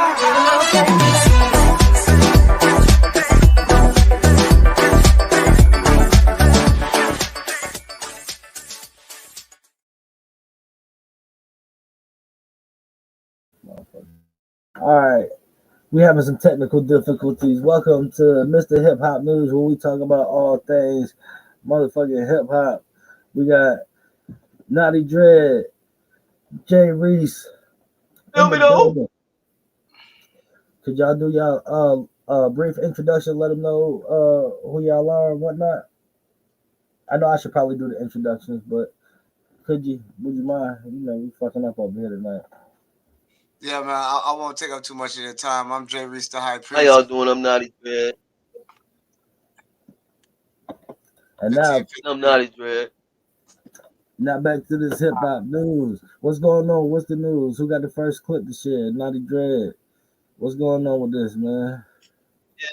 All right, we having some technical difficulties. Welcome to Mr. Hip Hop News, where we talk about all things motherfucking hip hop. We got Naughty Dread, Jay Reese in Feel the me though? building. Could y'all do y'all brief introduction? Let them know who y'all are and whatnot. I know I should probably do the introductions, but could you? Would you mind? You know, we fucking up over here tonight. Yeah, man. I won't take up too much of your time. I'm Jay Reese, the High Priest. How y'all doing? I'm Naughty Dread. And now I'm Naughty Dread. Now back to this hip hop news. What's going on? What's the news? Who got the first clip to share? Naughty Dread. What's going on with this, man?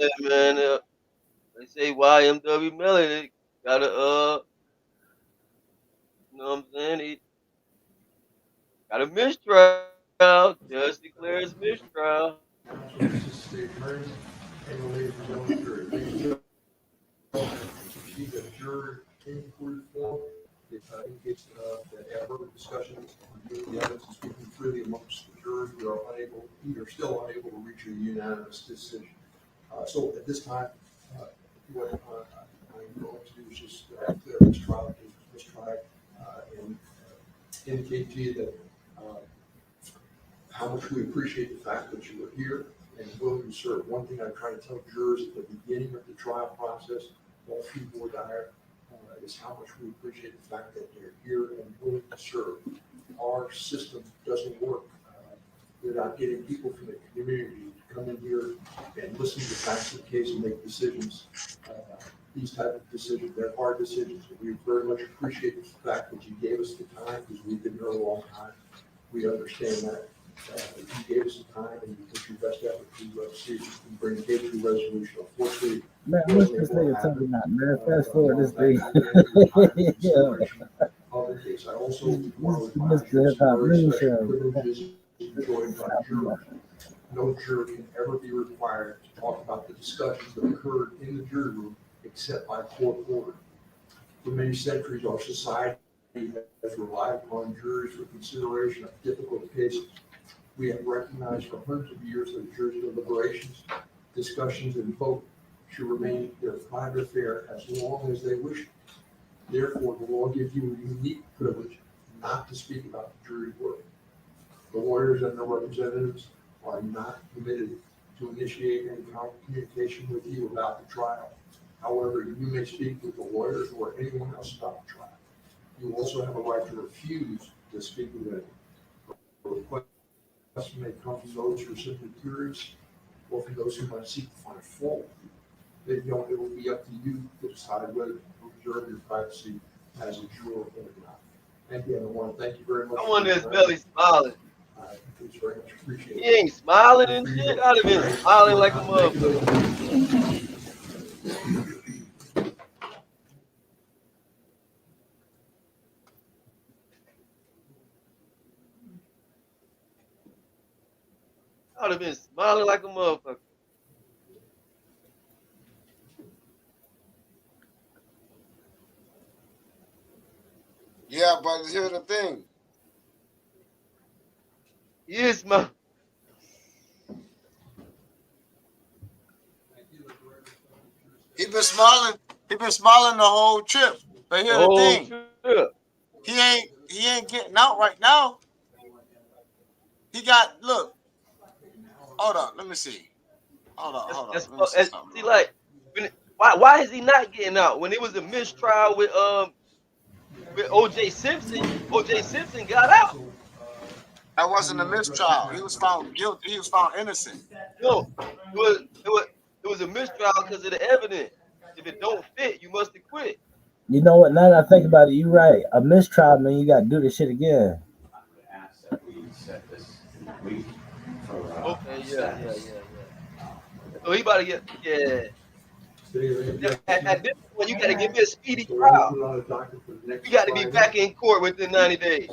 Yeah, man. They say YNW Melly. They got a you know what I'm saying? He got a mistrial. Judge declares mistrial. Indicates that after discussions the evidence is speaking freely amongst the jurors, we are still unable to reach a unanimous decision. So at this time, what I'm going to do is just clear this trial case was mistried and indicate to you that how much we appreciate the fact that you were here and willing to serve. One thing I try to tell jurors at the beginning of the trial process, all people were dire, is how much we appreciate the fact that they're here and willing to serve. Our system doesn't work without getting people from the community to come in here and listen to the facts of the case and make decisions. These type of decisions, they're hard decisions. We very much appreciate the fact that you gave us the time because we've been here a long time. We understand that. You gave us the time and you put your best effort to see if you can bring the case to a resolution. Unfortunately, man, what's this nigga talking about, man? Fast forward this thing. Yeah. Of the case. I also want to advise you very special privileges enjoyed by jurors. No juror can ever be required to talk about the discussions that occurred in the jury room except by court order. For many centuries, our society has relied upon juries for consideration of difficult cases. We have recognized for hundreds of years that jury deliberations, discussions, and vote should remain their private affair as long as they wish. Therefore, the law gives you a unique privilege not to speak about the jury work. The lawyers and their representatives are not permitted to initiate any communication with you about the trial. However, you may speak with the lawyers or anyone else about the trial. You also have a right to refuse to speak with anyone. The request may come from those who are simply curious or from those who might seek to find fault. It will be up to you to decide whether to preserve your privacy as a juror or not. And again, I want to thank you very much. I wonder if Melly smiling. It's very much appreciated. He ain't smiling and shit. I'd have been smiling like a motherfucker. I'd have been smiling like a motherfucker. Yeah, but here's the thing. He is smiling. He been smiling. He been smiling the whole trip. But here's the thing. Trip. He ain't getting out right now. He got look. Hold on, let me see. Hold on. Let me see something. See, like, why is he not getting out? When it was a mistrial with O.J. Simpson, O.J. Simpson got out. That wasn't a mistrial. He was found guilty. He was found innocent. No, it was a mistrial because of the evidence. If it don't fit, you must acquit. You know what? Now that I think about it, you're right. A mistrial, man, you got to do this shit again. Okay, yeah. So he about to get, At this point, you got to give me a speedy trial. You got to be back in court within 90 days.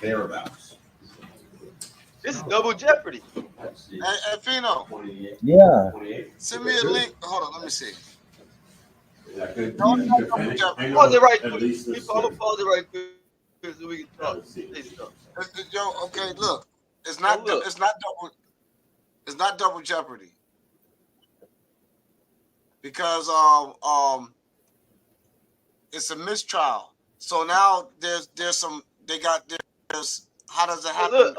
Thereabouts. This is double jeopardy. Hey, Fino, Yeah. send me a link. Hold on, let me see. Is that good? No, it's not double jeopardy. Pause it right At quick. least I'm this gonna pause it right quick so we can talk. Say stuff. Yo, okay, look, it's Now not. look. It's not double. It's not double jeopardy because it's a mistrial. So now there's some. There's how does it Well, happen? look,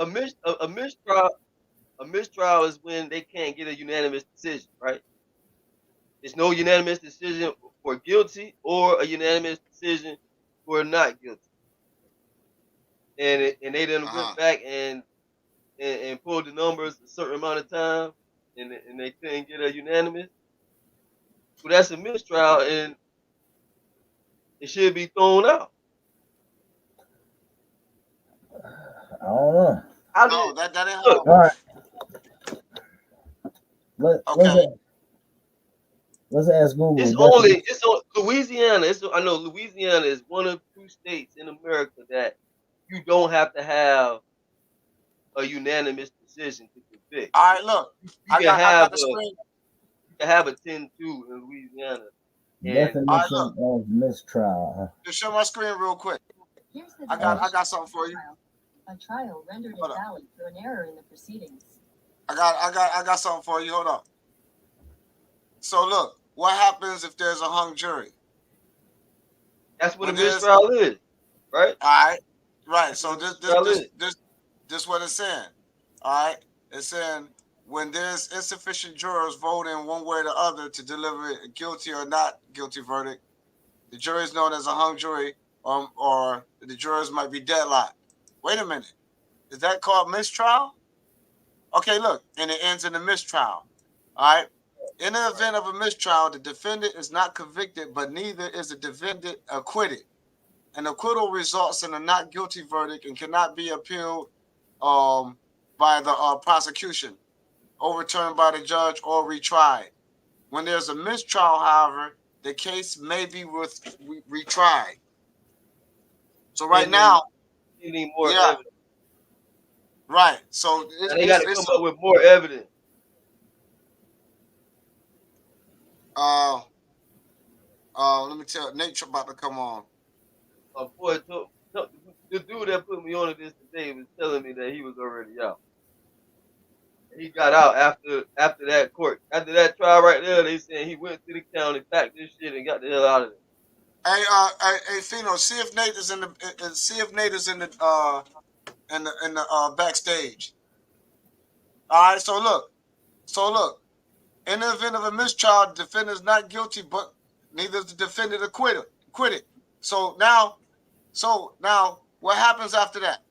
a mistrial is when they can't get a unanimous decision, right? There's no unanimous decision for guilty or a unanimous decision for not guilty. And they then went back and pulled the numbers a certain amount of time, and they couldn't get a unanimous. Well, that's a mistrial, and it should be thrown out. I don't know. How No, did that ain't look? All right. Okay. Let's ask Google. It's on Louisiana. I know Louisiana is one of 2 states in America that you don't have to have a unanimous decision to convict. All right, look, You I can got the have screen. a 10-2 in Louisiana. And Definition of mistrial. Just show my screen real quick. Here's the I got something for you. A trial rendered invalid through an error in the proceedings. I got something for you. Hold up. So look, what happens if there's a hung jury? that's what a mistrial is, right? All right, right. So That's this what it's saying. All right, it's saying when there's insufficient jurors voting one way or the other to deliver a guilty or not guilty verdict, the jury is known as a hung jury, or the jurors might be deadlocked. Wait a minute, is that called mistrial? Okay, look, and it ends in a mistrial. All right. In the event of a mistrial, the defendant is not convicted, but neither is the defendant acquitted. An acquittal results in a not guilty verdict and cannot be appealed by the prosecution, overturned by the judge, or retried. When there's a mistrial, however, the case may be retried. So right now, you need more evidence. Right. So they got to come up with more evidence. Let me tell Nate about to come on. Boy, the dude that put me on this today was telling me that he was already out. He got out after that court. After that trial right there, they saying he went to the county, packed this shit, and got the hell out of there. Hey, Fino, see if Nate is in the backstage. All right, so look. In the event of a mistrial, the defendant is not guilty, but neither is the defendant acquitted. So now, what happens after that?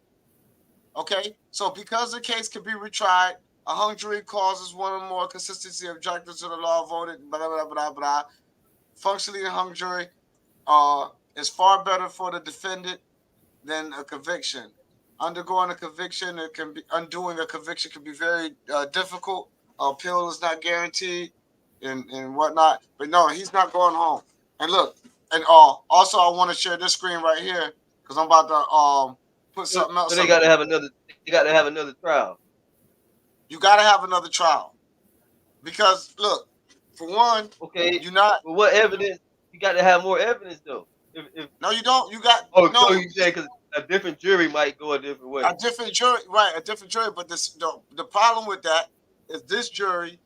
Okay, so because the case can be retried, a hung jury causes one or more consistency objectors to the law voted, blah, blah, blah, blah, blah. Functionally, a hung jury is far better for the defendant than a conviction. Undoing a conviction can be very difficult. Appeal is not guaranteed and whatnot. But no, he's not going home. And look, and also I want to share this screen right here because I'm about to put something else. So they got to have another. They got to have another trial. You got to have another trial because look, for one, okay, you're not. But what evidence? You got to have more evidence though. If no, you don't. You got. Oh, no. So you say because a different jury might go a different way. A different jury, right? A different jury, but the problem with that is this jury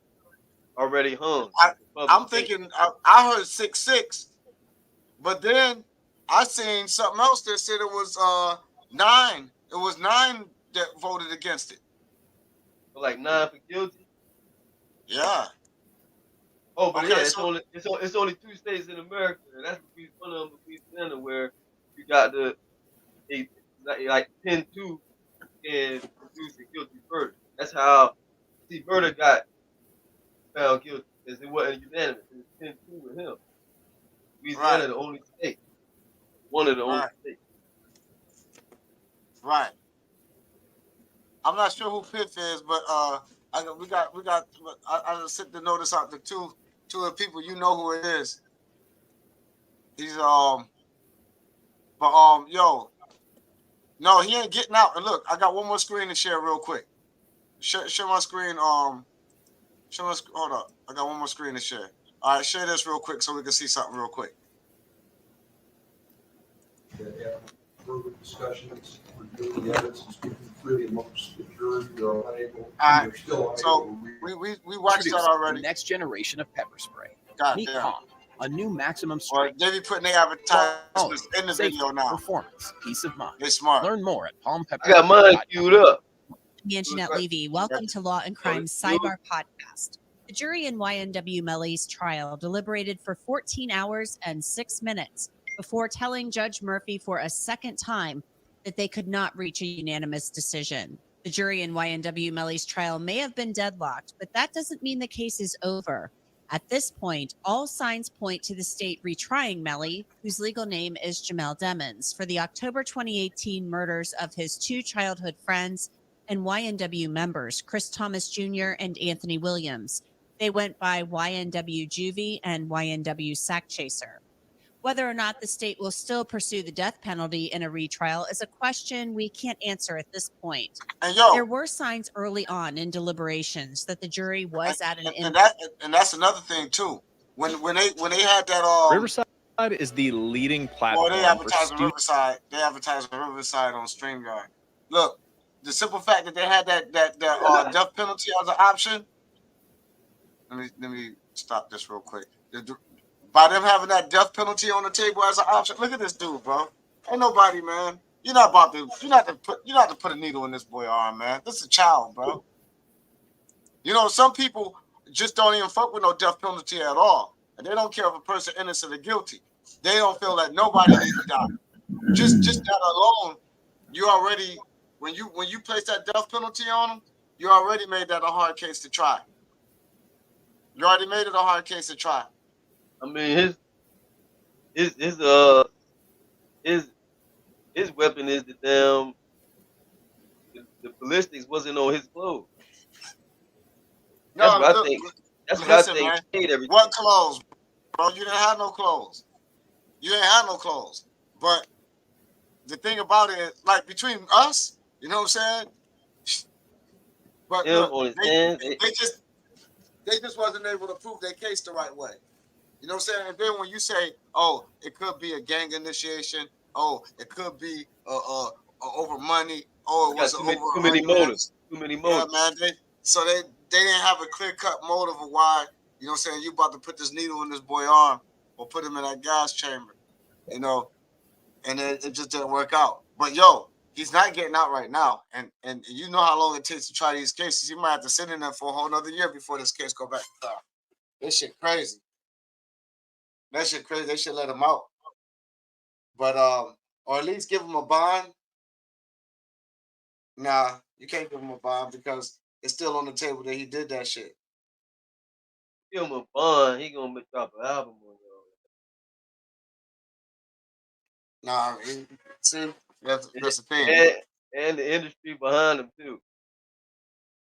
already hung. I'm thinking I heard 6-6, but then I seen something else that said it was 9. It was 9 that voted against it. So like 9 for guilty. Yeah. Oh, but okay, yeah, it's only 2 states in America, and that's one of them, Louisiana, where you got like 10-2 and produce a guilty verdict. That's how Verda got found guilty, because it wasn't unanimous. It was 10-2 with him. Louisiana, right. The only state, one of the only states. Right. I'm not sure who Piff is, but we got. I just sent the notice out to two of the people. You know who it is. He's But yo, no, he ain't getting out. And look, I got one more screen to share real quick. Share my screen. Hold up. I got one more screen to share. All right, share this real quick so we can see something real quick. Further discussions, reviewing the evidence, and speaking freely amongst the jury, we are unable. All right. Still unable So to read. we watched that already. The next generation of pepper spray. God Meet damn. Calm, a new maximum Well, strength. they be putting their advertisements in the safety, video now. Performance, peace of mind. They're smart. Learn more at I got palmpepper.com. mine queued up. Anjanette Levy. Welcome to Law and Crime Sidebar Podcast. The jury in YNW Melly's trial deliberated for 14 hours and 6 minutes before telling Judge Murphy for a second time that they could not reach a unanimous decision. The jury in YNW Melly's trial may have been deadlocked, but that doesn't mean the case is over. At this point, all signs point to the state retrying Melly, whose legal name is Jamell Demons, for the October 2018 murders of his two childhood friends and YNW members, Chris Thomas Jr. and Anthony Williams. They went by YNW Juvie and YNW Sack Chaser. Whether or not the state will still pursue the death penalty in a retrial is a question we can't answer at this point. And yo, There were signs early on in deliberations that the jury was at an and that's another thing too. When they had that Riverside is the leading platform. Well, they advertise on Riverside. They advertise on Riverside on StreamYard. Look, the simple fact that they had that death penalty as an option. Let me stop this real quick. By them having that death penalty on the table as an option, look at this dude, bro. Ain't nobody, man. You're not to put a needle in this boy's arm, man. This is a child, bro. You know, some people just don't even fuck with no death penalty at all, and they don't care if a person innocent or guilty. They don't feel that nobody needs to die. Just that alone, you already when you place that death penalty on them, you already made that a hard case to try. You already made it a hard case to try. I mean, his weapon is the ballistics wasn't on his clothes. That's No, what look, I think. That's listen, what I think man. changed everything. What clothes, bro? You didn't have no clothes. You didn't have no clothes. But the thing about it is, like between us, you know what I'm saying? But Him look, on his hands, they just wasn't able to prove their case the right way. You know what I'm saying? And then when you say, oh, it could be a gang initiation, oh, it could be over money, oh, it was too over many motives. Too many motives. Yeah, man. They didn't have a clear-cut motive of why, you know what I'm saying, you about to put this needle in this boy's arm or put him in that gas chamber, you know, and it just didn't work out. But yo, he's not getting out right now. And you know how long it takes to try these cases. He might have to sit in there for a whole nother year before this case go back to trial. This shit crazy. That shit crazy. They should let him out. But or at least give him a bond. Nah, you can't give him a bond because it's still on the table that he did that shit. Give him a bond, he gonna drop an album on y'all. Nah, see, that's the thing. And the industry behind him too.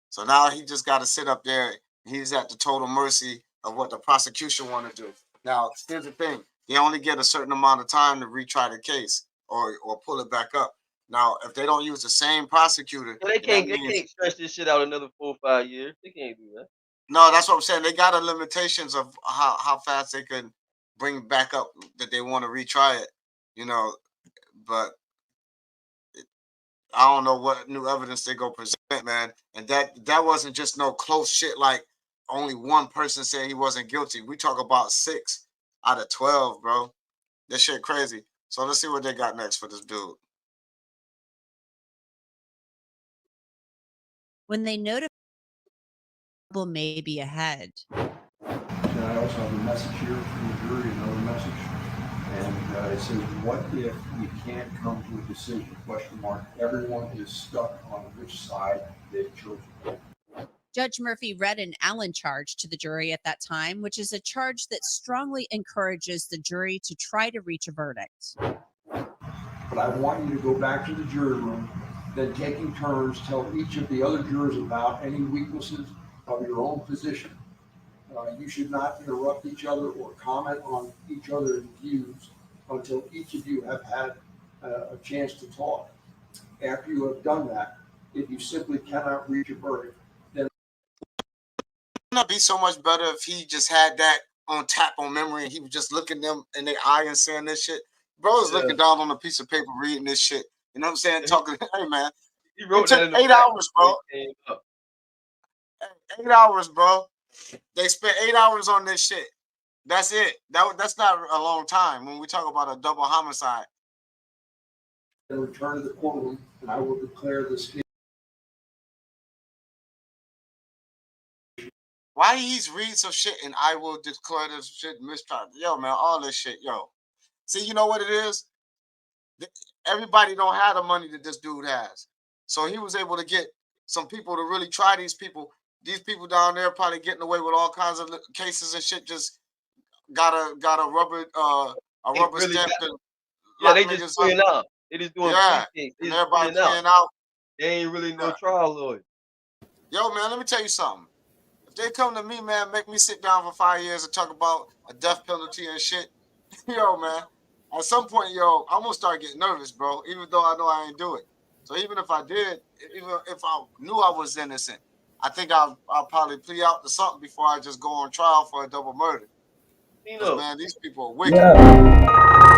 So now he just got to sit up there. He's at the total mercy of what the prosecution want to do. Now, here's the thing. They only get a certain amount of time to retry the case or pull it back up. Now, if they don't use the same prosecutor... They can't stretch this shit out another 4 or 5 years. They can't do that. No, that's what I'm saying. They got limitations of how fast they can bring back up that they want to retry it, you know, but I don't know what new evidence they go present, man. And that wasn't just no close shit like only one person saying he wasn't guilty. We talk about 6 out of 12, bro. This shit crazy. So let's see what they got next for this dude. When they notify trouble may be ahead. And I also have a message here from the jury, another message. And it says, what if we can't come to a decision? Question mark. Everyone is stuck on which side they've chosen. Judge Murphy read an Allen charge to the jury at that time, which is a charge that strongly encourages the jury to try to reach a verdict. But I want you to go back to the jury room, then taking turns, tell each of the other jurors about any weaknesses of your own position. You should not interrupt each other or comment on each other's views until each of you have had a chance to talk. After you have done that, if you simply cannot reach a verdict, then wouldn't it be so much better if he just had that on tap on memory and he was just looking them in their eye and saying this shit? Bro is looking down on a piece of paper reading this shit. You know what I'm saying? Talking, hey man. He wrote it that took in the 8 hours, bro. 8 hours, bro. They spent 8 hours on this shit. That's it. That's not a long time when we talk about a double homicide. then return to the courtroom, and I will declare this case. Why he's reading some shit and I will declare this shit mistrial? Yo, man, all this shit, yo. See, you know what it is? Everybody don't have the money that this dude has. So he was able to get some people to really try these people. These people down there probably getting away with all kinds of cases and shit. Just got a rubber Really stamp. yeah, they just playing out. They just doing yeah, pre-case. and everybody playing out. They ain't really no trial lawyer. Yo, man, let me tell you something. If they come to me, man, make me sit down for 5 years and talk about a death penalty and shit, yo, man, at some point, yo, I'm gonna start getting nervous, bro. Even though I know I ain't do it. So even if I did, even if I knew I was innocent, I think I'll probably plea out to something before I just go on trial for a double murder. Because, man, these people are wicked. Yeah.